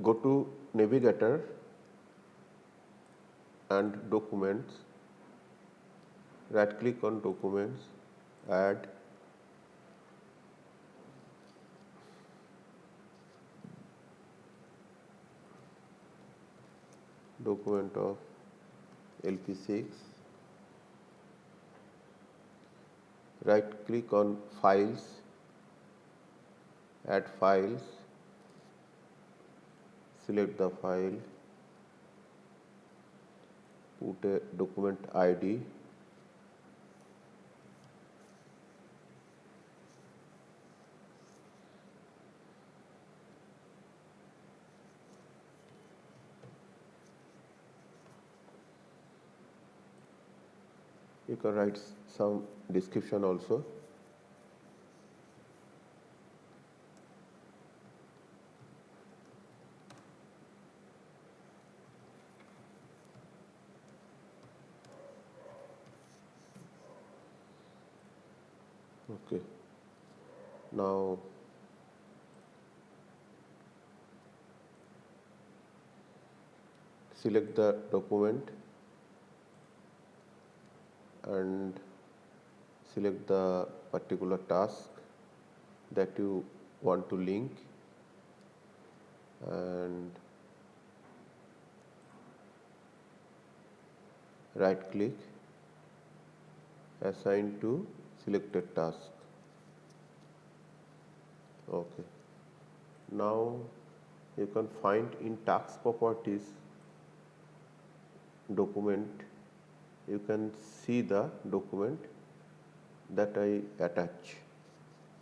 go to Navigator and Documents, right click on Documents, add document of LP6, right click on Files, add files, select the file, put a document ID, you can write some description also. Okay, now select the document and select the particular task that you want to link and right click, assign to selected task. Okay, now you can find in task properties document, you can see the document that I attach.